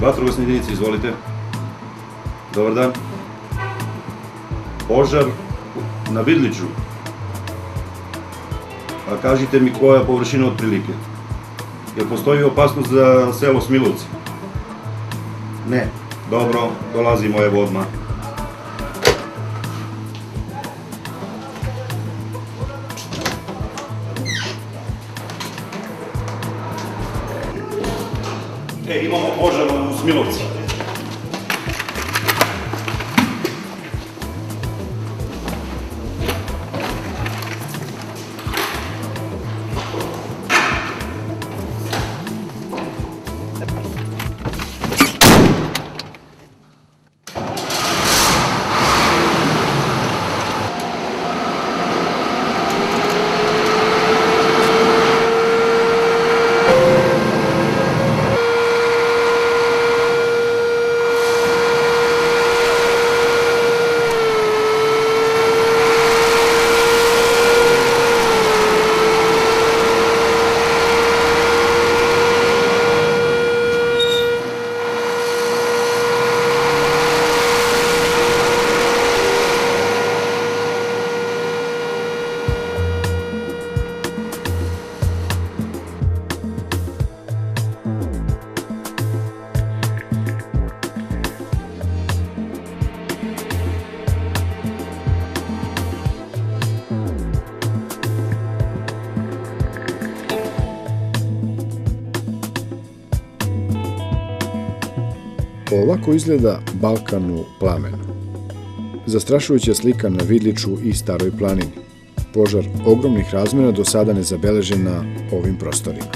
Vatrogasne jedinice, izvolite. Dobar dan. Požar na Vidliću. A kažite mi koja je površina otprilike? Jel postoji opasnost za selo Smilovci? Ne. Dobro, dolazimo evo odmah. Imamo požar u Smilovci. Ovako izgleda Balkan u plamenu. Zastrašujuća slika na Vidliću i Staroj planini. Požar ogromnih razmera do sada nezabeležen na ovim prostorima.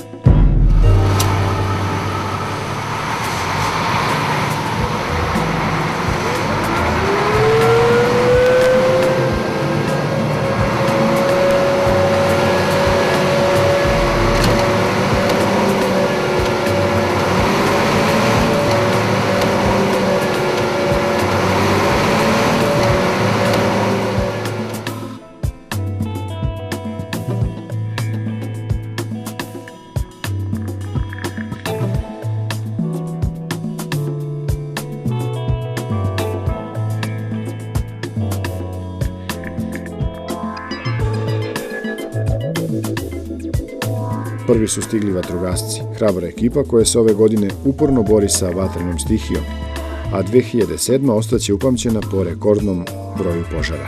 Prvi su stigli vatrogasci, hrabra ekipa koja se ove godine uporno bori sa vatrenom stihijom, a 2007. ostaće upamćena po rekordnom broju požara.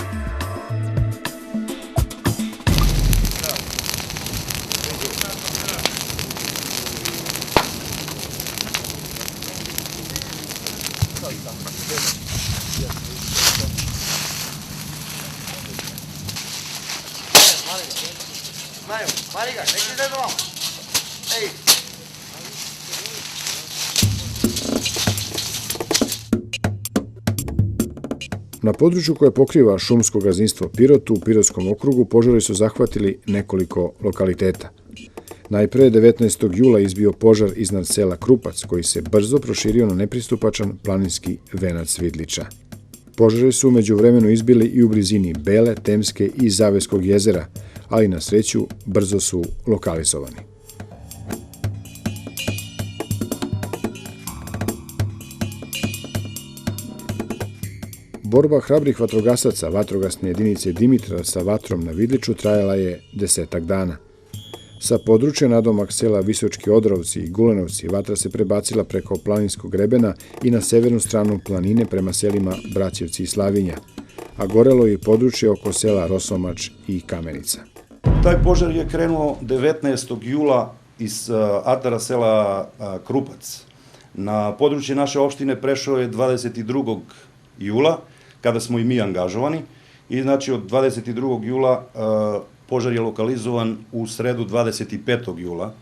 Na području koje pokriva šumsko gazdinstvo Pirot u Pirotskom okrugu požari su zahvatili nekoliko lokaliteta. Najpre 19. jula izbio požar iznad sela Krupac, koji se brzo proširio na nepristupačan planinski venac Vidlića. Požari su umeđu vremenu izbili i u blizini Bele, Temske i Zaveskog jezera, ali na sreću brzo su lokalizovani. Borba hrabrih vatrogasaca vatrogasne jedinice Dimitra sa vatrom na Vidliću trajala je 10 dana. Sa područja nadomak sela Visočki Odrovci i Gulenovci vatra se prebacila preko planinskog grebena i na severnu stranu planine prema selima Braćevci i Slavinja, a gorelo je i područje oko sela Rosomač i Kamenica. Taj požar je krenuo 19. jula iz atara sela Krupac. Na područje naše opštine prešao je 22. jula, kada smo i mi angažovani, i znači od 22. jula požar je lokalizovan u sredu 25. jula,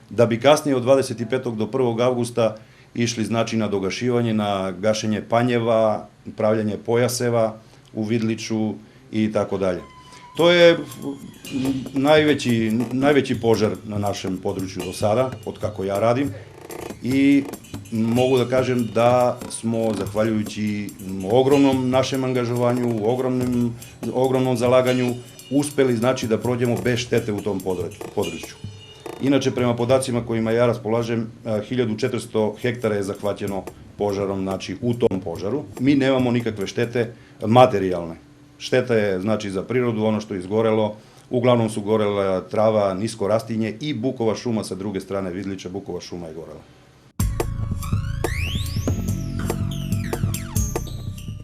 da bi kasnije od 25. do 1. avgusta išli znači na dogašivanje, na gašenje panjeva, pravljanje pojaseva u Vidliću i tako dalje. To je najveći požar na našem području do sada, od kako ja radim, i mogu da kažem da smo, zahvaljujući ogromnom našem angažovanju, ogromnom zalaganju, uspeli znači da prođemo bez štete u tom području. Inače, prema podacima kojima ja raspolažem, 1400 hektara je zahvaćeno požarom, znači u tom požaru. Mi nemamo nikakve štete materijalne. Šteta je znači za prirodu, ono što je izgorelo, uglavnom su gorela trava, nisko rastinje i bukova šuma sa druge strane Vidlića, bukova šuma je gorela.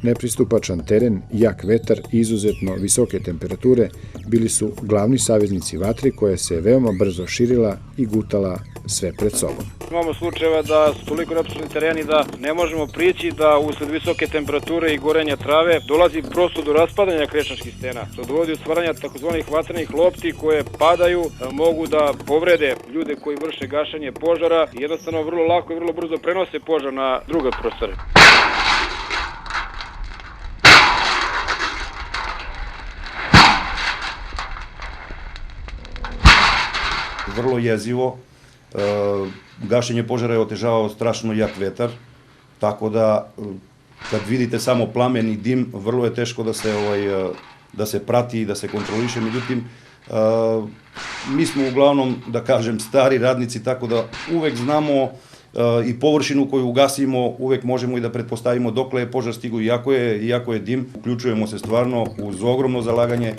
Nepristupačan teren, jak vetar i izuzetno visoke temperature bili su glavni saveznici vatri koja se veoma brzo širila i gutala sve pred sobom. Imamo slučajeva da su toliko nepristupačni tereni da ne možemo prići, da usled visoke temperature i gorenja trave dolazi prosto do raspadanja krečanskih stena. To dovodi do stvaranja takozvanih vatrenih lopti koje padaju, mogu da povrede ljude koji vrše gašenje požara i jednostavno vrlo lako i vrlo brzo prenose požar na druge prostore. Vrlo jezivo, gašenje požara je otežavao strašno jak vetar, tako da kad vidite samo plamen i dim, vrlo je teško da se prati i da se kontroliše. Međutim, mi smo uglavnom, da kažem, stari radnici, tako da uvek znamo i površinu koju ugasimo, uvek možemo i da pretpostavimo dokle je požar stigu, iako je dim. Uključujemo se stvarno uz ogromno zalaganje,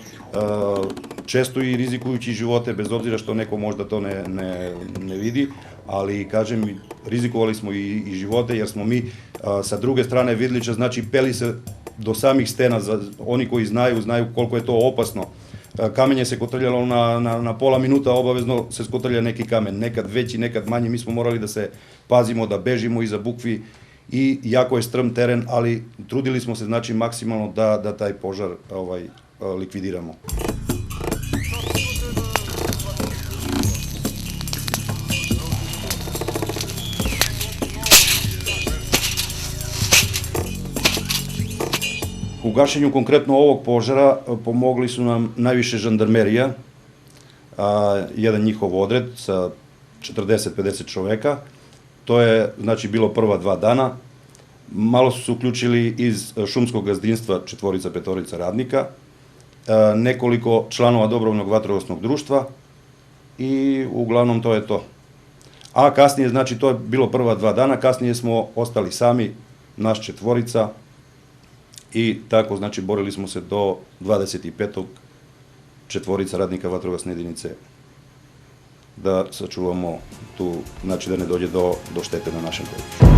često i rizikujući živote, bez obzira što neko možda to ne vidi, ali kažem, rizikovali smo i živote, jer smo mi sa druge strane Vidlića, znači peli se do samih stena, oni koji znaju koliko je to opasno. Kamenje se kotrljalo na pola minuta, obavezno se skotrlja neki kamen, nekad veći, nekad manji. Mi smo morali da se pazimo, da bežimo iza bukvi i jako je strm teren, ali trudili smo se znači maksimalno da taj požar likvidiramo. U gašenju konkretno ovog požara pomogli su nam najviše žandarmerija, jedan njihov odred sa 40-50 čoveka. To je znači bilo prva 2 dana. Malo su se uključili iz šumskog gazdinstva 4-5 radnika, nekoliko članova dobrovoljnog vatrogasnog društva i uglavnom to je to. A kasnije, znači to je bilo prva 2 dana, kasnije smo ostali sami, naš 4, i tako, znači, borili smo se do 25. 4 radnika vatrogasne jedinice da sačuvamo tu, znači da ne dođe do štete na našem području.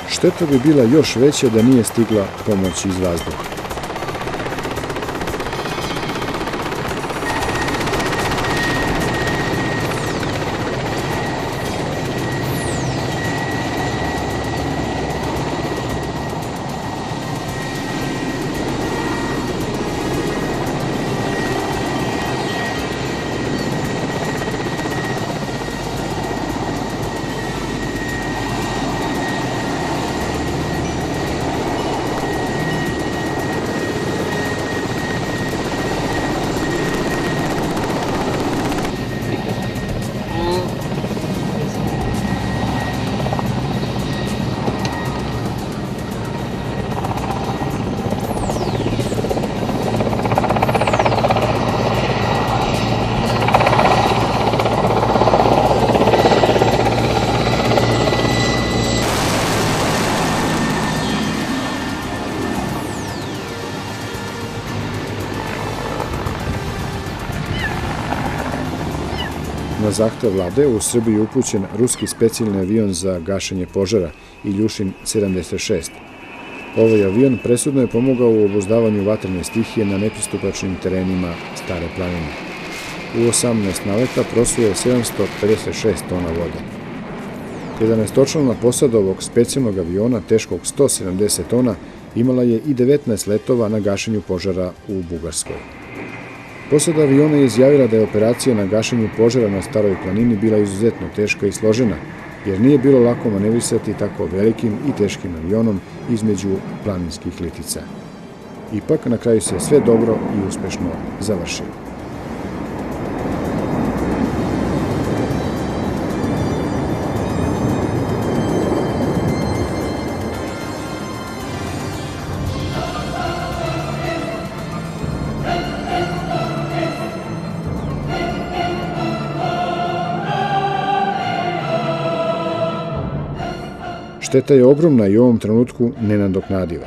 Šteta bi bila još veća da nije stigla pomoć iz vazduha. Na zahtev vlade u Srbiji upućen ruski specijalni avion za gašenje požara Iljušin 76. Ovaj avion presudno je pomogao u obuzdavanju vatrene stihije na nepristupačnim terenima Stare planine. u 18 naleta prosuje 756 tona vode. 11-člana posada ovog specijalnog aviona teškog 170 tona imala je i 19 letova na gašenju požara u Bugarskoj. Posada aviona je izjavila da je operacija na gašenju požara na Staroj planini bila izuzetno teška i složena, jer nije bilo lako manevrisati tako velikim i teškim avionom između planinskih litica. Ipak, na kraju se sve dobro i uspešno završilo. Šteta je ogromna i u ovom trenutku nenadoknadiva.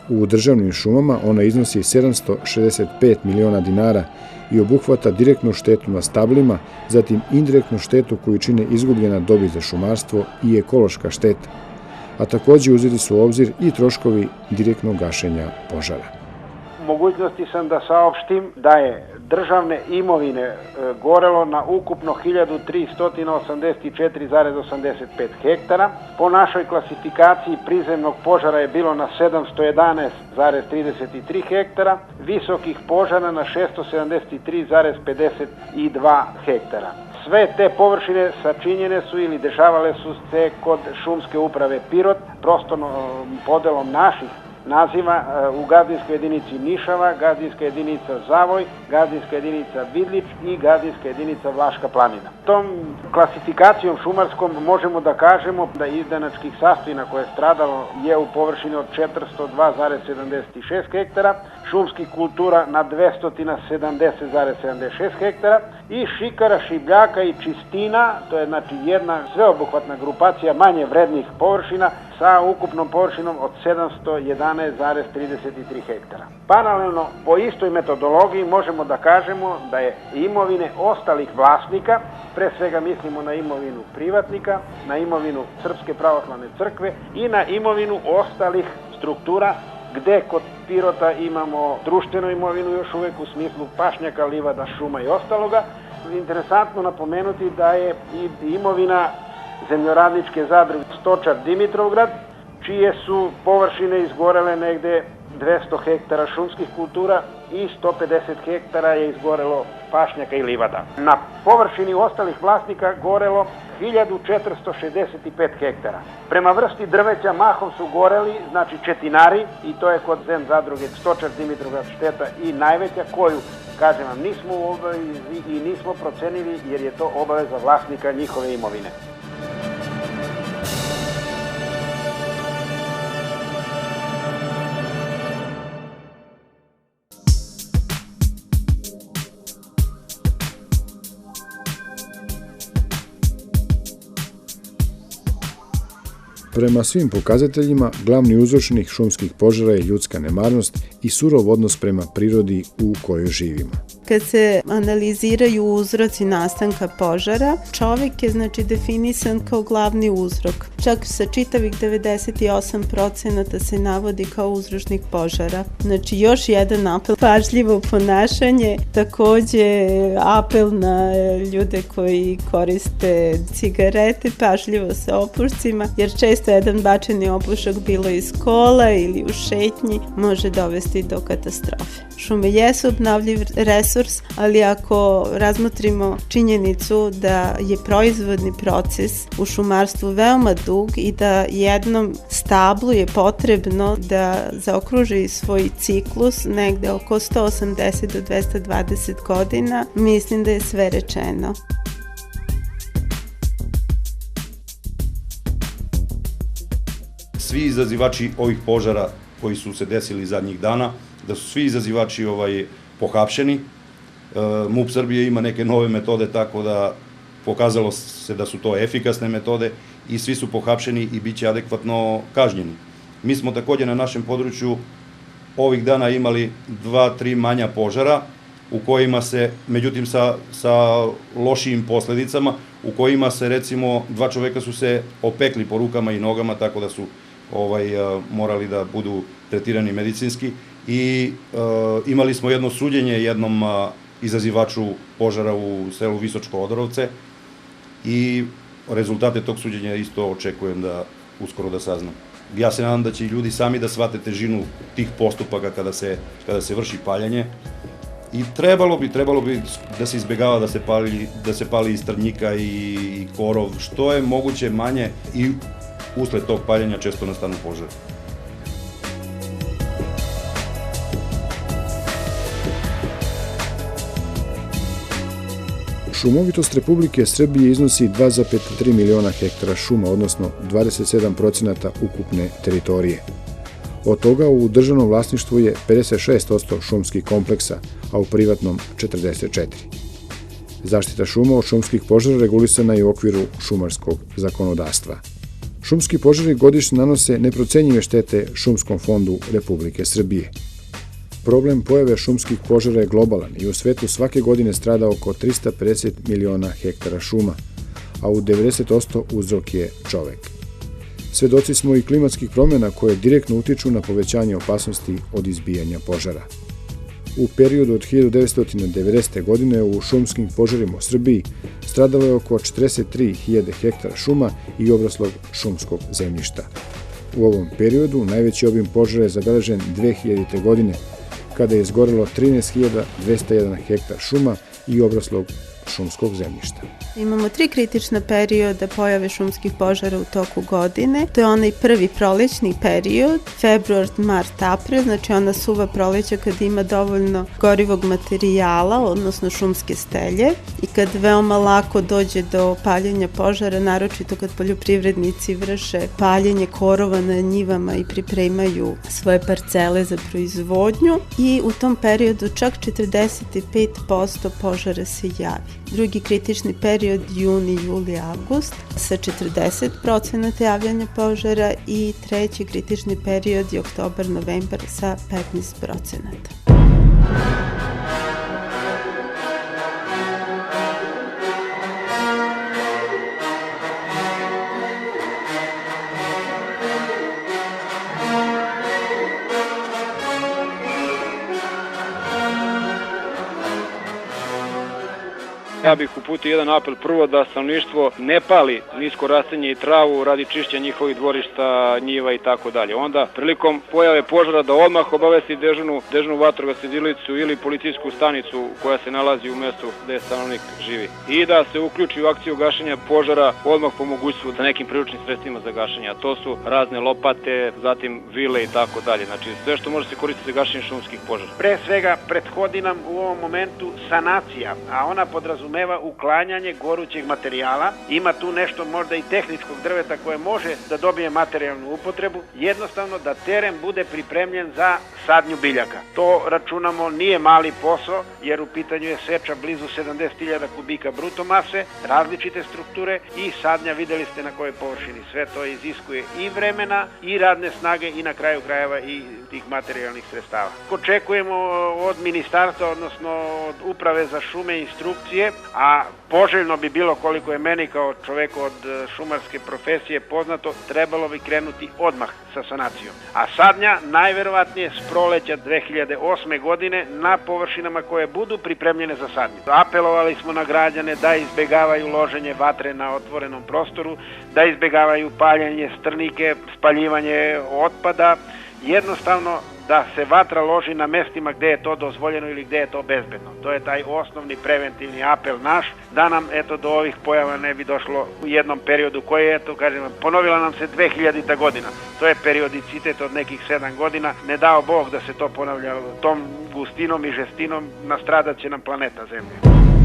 U državnim šumama ona iznosi 765 miliona dinara i obuhvata direktnu štetu na stablima, zatim indirektnu štetu koju čine izgubljena dobit za šumarstvo i ekološka šteta, a takođe uzeti su u obzir i troškovi direktnog gašenja požara. Mogućnosti sam da saopštim da je državne imovine gorelo na ukupno 1384,85 hektara. Po našoj klasifikaciji prizemnog požara je bilo na 711,33 hektara, visokih požara na 673,52 hektara. Sve te površine sačinjene su ili dešavale su se kod šumske uprave Pirot, prostornom podelom naših naziva u gazdinskoj jedinici Nišava, gazdinska jedinica Zavoj, gazdinska jedinica Vidlić i gazdinska jedinica Vlaška planina. Tom klasifikacijom šumarskom možemo da kažemo da izdajačkih sastojina koje je stradalo je u površini od 402,76 hektara, šumskih kultura na 270,76 hektara i šikara, šibljaka i čistina, to je znači jedna sveobuhvatna grupacija manje vrednih površina sa ukupnom površinom od 711,33 hektara. Paralelno, po istoj metodologiji možemo da kažemo da je imovine ostalih vlasnika, pre svega mislimo na imovinu privatnika, na imovinu Srpske pravoslavne crkve i na imovinu ostalih struktura gde kod Pirota imamo društvenu imovinu još uvek u smislu pašnjaka, livada, šuma i ostaloga. Interesantno napomenuti da je i imovina zemljoradničke zadruge Stočar Dimitrovgrad, čije su površine izgorele negde 200 hektara šumskih kultura i 150 hektara je izgorelo pašnjaka i livada. Na površini ostalih vlasnika gorelo 1465 hektara. Prema vrsti drveća mahom su goreli, znači četinari, i to je kod zem zadruge Stočar Dimitrovgrad šteta i najveća, koju, kažem vam, nismo u obavezi i nismo procenili jer je to obaveza vlasnika njihove imovine. Prema svim pokazateljima, glavni uzročnik šumskih požara je ljudska nemarnost i surov odnos prema prirodi u kojoj živimo. Kad se analiziraju uzroci nastanka požara, čovek je definisan kao glavni uzrok. Čak sa čitavih 98% se navodi kao uzročnik požara. Znači još jedan apel, pažljivo ponašanje, takođe apel na ljude koji koriste cigarete, pažljivo sa opušcima, jer često jedan bačeni opušak bilo iz kola ili u šetnji može dovesti do katastrofe. Šume jesu obnovljiv resurs, ali ako razmotrimo činjenicu da je proizvodni proces u šumarstvu veoma dug i da jednom stablu je potrebno da zaokruži svoj ciklus negde oko 180 do 220 godina, mislim da je sve rečeno. Svi izazivači ovih požara koji su se desili zadnjih dana, da su svi izazivači pohapšeni. MUP Srbije ima neke nove metode, tako da pokazalo se da su to efikasne metode i svi su pohapšeni i bit će adekvatno kažnjeni. Mi smo takođe na našem području ovih dana imali 2-3 manja požara, u kojima se, međutim sa lošijim posledicama, u kojima se recimo 2 čoveka su se opekli po rukama i nogama, tako da su morali da budu tretirani medicinski i imali smo jedno suđenje jednom izazivaču požara u selu Visočko Odorovce i rezultate tog suđenja isto očekujem da uskoro da saznam. Ja se nadam da će i ljudi sami da shvate težinu tih postupaka kada se vrši paljanje i trebalo bi da se izbegava da se pali iz Trnjika i korov, što je moguće manje i usled tog paljanja često nastanu požare. Šumovitost Republike Srbije iznosi 2,3 miliona hektara šuma, odnosno 27% ukupne teritorije. Od toga u državnom vlasništvu je 56% šumskih kompleksa, a u privatnom 44%. Zaštita šuma od šumskih požara regulisana je u okviru šumarskog zakonodavstva. Šumski požari godišnje nanose neprocenjive štete šumskom fondu Republike Srbije. Problem pojave šumskih požara je globalan i u svetu svake godine strada oko 350 miliona hektara šuma, a u 90% uzrok je čovek. Svedoci smo i klimatskih promjena koje direktno utiču na povećanje opasnosti od izbijanja požara. U periodu od 1990. godine u šumskim požarima u Srbiji stradalo je oko 43.000 hektara šuma i obraslog šumskog zemljišta. U ovom periodu najveći obim požara je zabeležen 2000. godine, kada je izgorelo 13.201 hektar šuma i obraslog šumskog zemljišta. Imamo 3 kritična perioda pojave šumskih požara u toku godine. To je onaj prvi prolećni period, februar, mart, april, znači ona suva proleća kad ima dovoljno gorivog materijala, odnosno šumske stelje i kad veoma lako dođe do paljenja požara, naročito kad poljoprivrednici vrše paljenje korova na njivama i pripremaju svoje parcele za proizvodnju i u tom periodu čak 45% požara se javi. Drugi kritični period juni, juli, avgust sa 40% javljanja požara i treći kritični period je oktobar, novembar sa 15%. Ja bih uputio jedan apel prvo da stanovništvo ne pali nisko rastenje i travu radi čišćenja njihovih dvorišta, njiva i tako dalje. Onda prilikom pojave požara da odmah obavesti dežnu vatrogasnu jedinicu ili policijsku stanicu koja se nalazi u mestu gde stanovnik živi. I da se uključi u akciju gašenja požara odmah po mogućstvu sa nekim priručnim sredstvima za gašenje. A to su razne lopate, zatim vile i tako dalje. Znači sve što može se koristiti za gašenje šumskih požara. Pre svega prethodi nam u ovom momentu sanacija, a ona podrazumeva uklanjanje gorućeg materijala. Ima tu nešto možda i tehničkog drveta koje može da dobije materijalnu upotrebu. Jednostavno da teren bude pripremljen za sadnju biljaka. To računamo nije mali posao jer u pitanju je seča blizu 70.000 kubika bruto mase, različite strukture i sadnja, videli ste na kojoj površini. Sve to iziskuje i vremena i radne snage i na kraju krajeva i tih materijalnih sredstava. Očekujemo od ministarstva, odnosno od Uprave za šume instrukcije, a poželjno bi bilo, koliko je meni kao čoveku od šumarske profesije poznato, trebalo bi krenuti odmah sa sanacijom. A sadnja najverovatnije s proleća 2008. godine na površinama koje budu pripremljene za sadnju. Apelovali smo na građane da izbegavaju loženje vatre na otvorenom prostoru, da izbegavaju paljenje strnike, spaljivanje otpada, jednostavno da se vatra loži na mestima gde je to dozvoljeno ili gde je to bezbedno. To je taj osnovni preventivni apel naš, da nam do ovih pojava ne bi došlo u jednom periodu koji je, ponovila nam se 2000. godina. To je periodicitet od nekih 7 godina. Ne dao Bog da se to ponavlja tom gustinom i žestinom, nastradat će nam planeta Zemlja.